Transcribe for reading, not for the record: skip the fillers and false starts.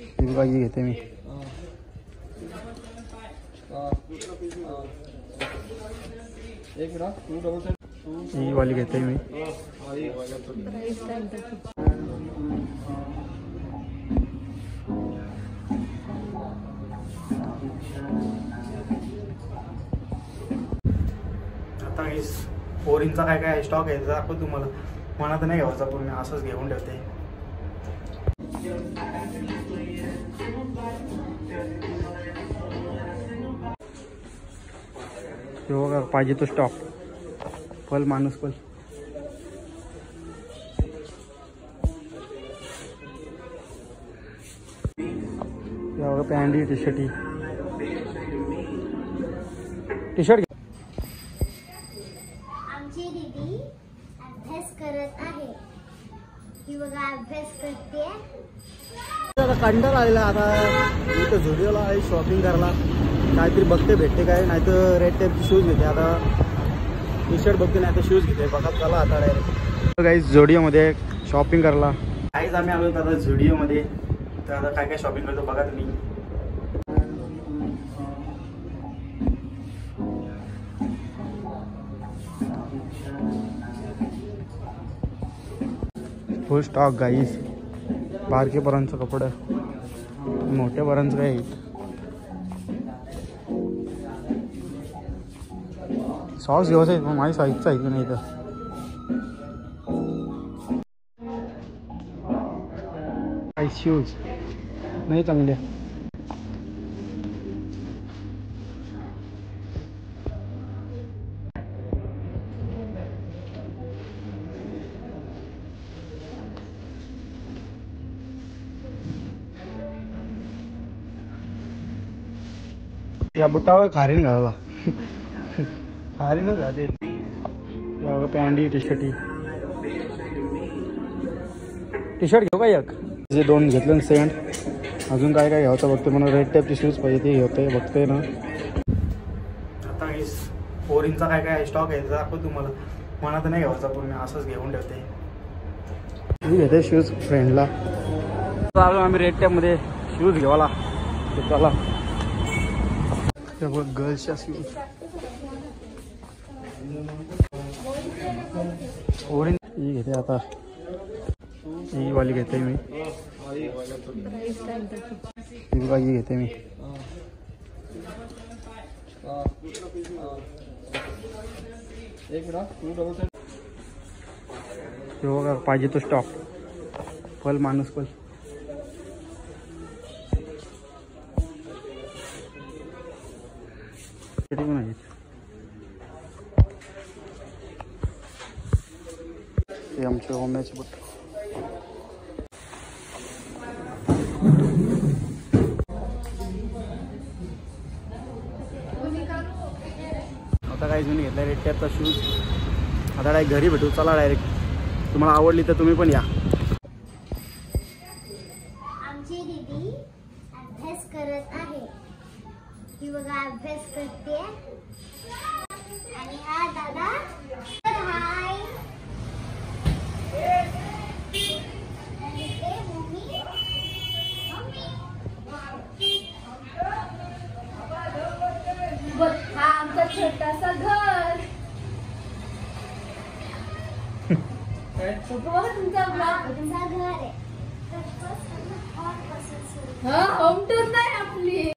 ही घेते मी. ही वाली घेते मी. आता फोरींचा काय काय स्टॉक आहे दाखव तुम्हाला. मनात नाही घ्यायचा पण मी असंच घेऊन ठेवते. बघा पाहिजे तो स्टॉक. पल माणूस पल. बघा panty T shirt. T shirt आमची दीदी अभ्यास करत आहे. ती बघा अभ्यास करते. आता कंटाळा आलेला. आता इथं झुडिओला आहे शॉपिंग करायला. काहीतरी बघते भेटते काय, नाही तर रेड टाईपचे शूज घेते. आता टी शर्ट बघते नाही तर शूज घेते. बघा चला आता डायरेक्ट काही झुडिओमध्ये शॉपिंग करायला. काहीच आम्ही आलो आता झुडिओमध्ये. तर आता काय काय शॉपिंग करतो बघा तुम्ही. फुल स्टॉक गाईस. बारके पोरांचं कपडं, मोठ्या पोरांचं काय. सॉक्स घ्यायचं आहे पण माझी साईजचं आहे की नाही. तर काही शूज नाही चांगले. या बुटावर खारीन घालायला. खारीनच घालते. Panty T shirt. T shirt घेऊ का एक. जे दोन घेतले ना सेंट. अजून काय काय घ्यायचं बघते. मला रेड टाईपचे शूज पाहिजे ते घेते बघते ना. आता फोरींचा काय काय स्टॉक आहे दाखव तुम्हाला. मनात नाही घ्यायचा पण मी असंच घेऊन ठेवते. मी घेते शूज फ्रेंडला. चालू आम्ही रेड टाईपमध्ये शूज घेवाला. चला गर्ल्सच्या शूज. ओरेंज ही घेते. आता ही वाली घेते मी. ही घेते मी. बघा पाहिजे तो स्टॉक. पल माणूस पल. पण आहे ते आमचे ओम्याचे बुट. आता काही जुनी घेतला रेड टॅपचा शूज. आता डायरेक्ट घरी भेटू. चला डायरेक्ट. तुम्हाला आवडली तर तुम्ही पण या. आमची दीदी अभ्यास करत आहे. ती बघा अभ्यास करते. आणि हा दादा हाय. आणि ते मम्मी. हा आमचा छोटासा घर. बघा तुमचा ब्लॉग. तुमचा घर आहे. होम टूर ना.